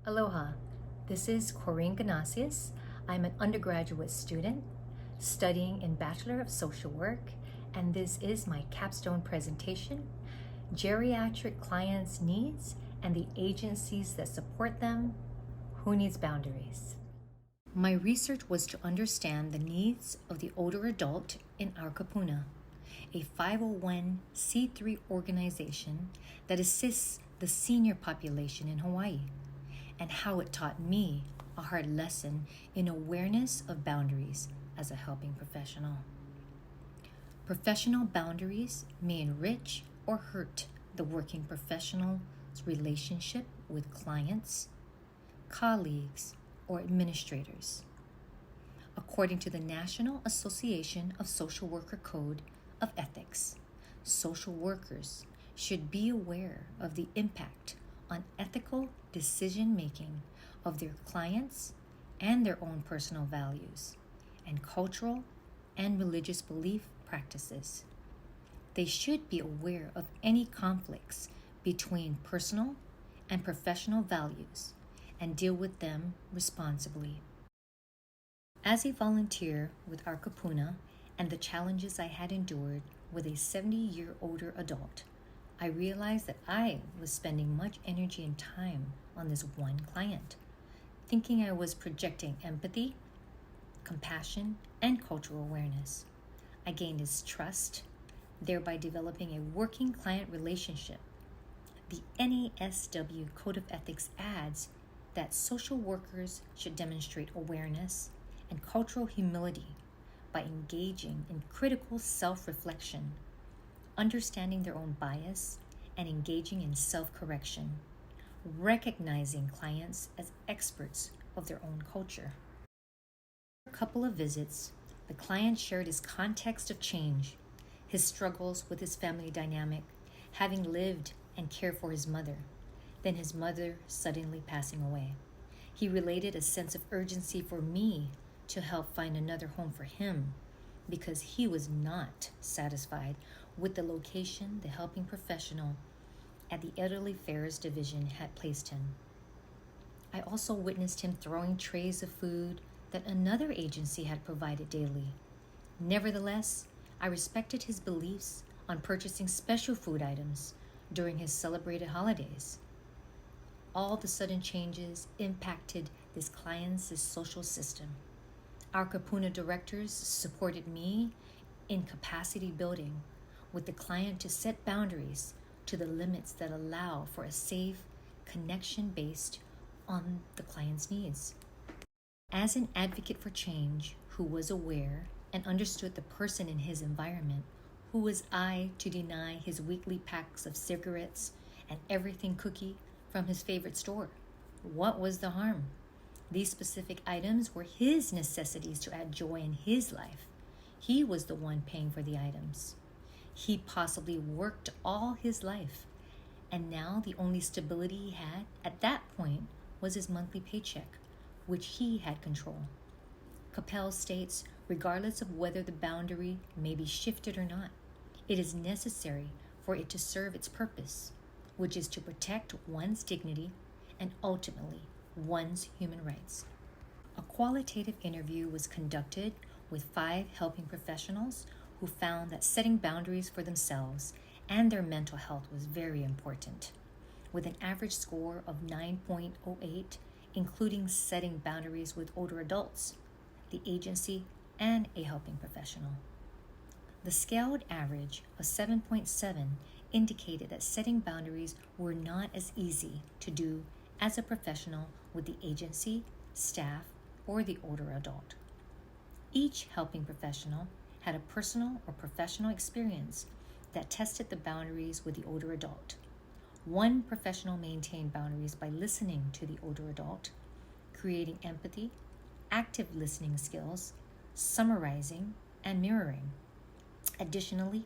Aloha, this is Corinne Ganacias. I'm an undergraduate student studying in Bachelor of Social Work, and this is my capstone presentation, Geriatric Clients' Needs and the Agencies that Support Them. Who needs boundaries? My research was to understand the needs of the older adult in our kapuna, a 501c3 organization that assists the senior population in Hawaii, and how it taught me a hard lesson in awareness of boundaries as a helping professional. Professional boundaries may enrich or hurt the working professional's relationship with clients, colleagues, or administrators. According to the National Association of Social Worker Code of Ethics, social workers should be aware of the impact on ethical decision-making of their clients and their own personal values and cultural and religious belief practices. They should be aware of any conflicts between personal and professional values and deal with them responsibly. As a volunteer with our kapuna and the challenges I had endured with a 70-year older adult, I realized that I was spending much energy and time on this one client, thinking I was projecting empathy, compassion, and cultural awareness. I gained his trust, thereby developing a working client relationship. The NASW Code of Ethics adds that social workers should demonstrate awareness and cultural humility by engaging in critical self-reflection, understanding their own bias, and engaging in self-correction, recognizing clients as experts of their own culture. After a couple of visits, the client shared his context of change, his struggles with his family dynamic, having lived and cared for his mother, then his mother suddenly passing away. He related a sense of urgency for me to help find another home for him because he was not satisfied with the location the helping professional at the Elderly Affairs Division had placed him. I also witnessed him throwing trays of food that another agency had provided daily. Nevertheless, I respected his beliefs on purchasing special food items during his celebrated holidays. All the sudden changes impacted this client's social system. Our kapuna directors supported me in capacity building with the client to set boundaries to the limits that allow for a safe connection based on the client's needs. As an advocate for change who was aware and understood the person in his environment, who was I to deny his weekly packs of cigarettes and everything cookie from his favorite store? What was the harm? These specific items were his necessities to add joy in his life. He was the one paying for the items. He possibly worked all his life, and now the only stability he had at that point was his monthly paycheck, which he had control. Capel states, regardless of whether the boundary may be shifted or not, it is necessary for it to serve its purpose, which is to protect one's dignity and ultimately one's human rights. A qualitative interview was conducted with 5 helping professionals who found that setting boundaries for themselves and their mental health was very important, with an average score of 9.08, including setting boundaries with older adults, the agency, and a helping professional. The scaled average of 7.7 indicated that setting boundaries were not as easy to do as a professional with the agency, staff, or the older adult. Each helping professional had a personal or professional experience that tested the boundaries with the older adult. One professional maintained boundaries by listening to the older adult, creating empathy, active listening skills, summarizing, and mirroring. Additionally,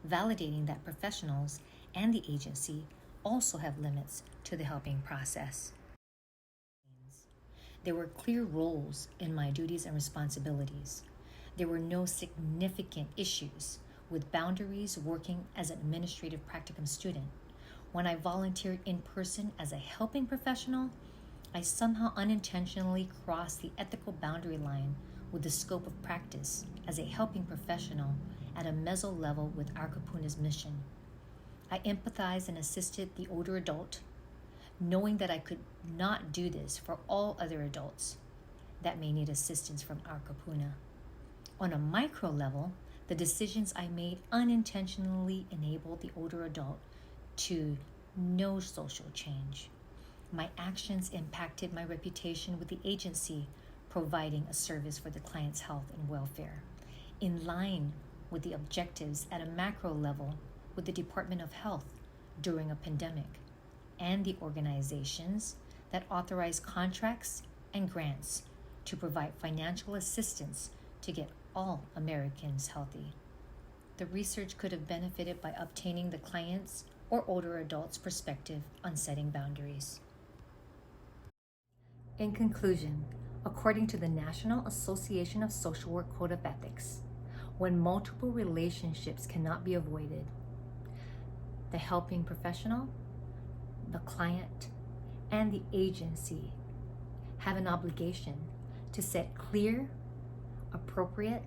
validating that professionals and the agency also have limits to the helping process. There were clear roles in my duties and responsibilities. There were no significant issues with boundaries working as an administrative practicum student. When I volunteered in person as a helping professional, I somehow unintentionally crossed the ethical boundary line with the scope of practice as a helping professional at a meso level with Our Kapuna's mission. I empathized and assisted the older adult, knowing that I could not do this for all other adults that may need assistance from Our Kapuna. On a micro level, the decisions I made unintentionally enabled the older adult to no social change. My actions impacted my reputation with the agency providing a service for the client's health and welfare, in line with the objectives at a macro level with the Department of Health during a pandemic, and the organizations that authorize contracts and grants to provide financial assistance to get all Americans healthy. The research could have benefited by obtaining the client's or older adults' perspective on setting boundaries. In conclusion, according to the National Association of Social Work Code of Ethics, when multiple relationships cannot be avoided, the helping professional, the client, and the agency have an obligation to set clear, appropriate,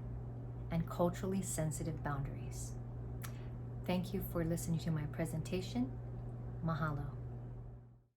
and culturally sensitive boundaries. Thank you for listening to my presentation. Mahalo.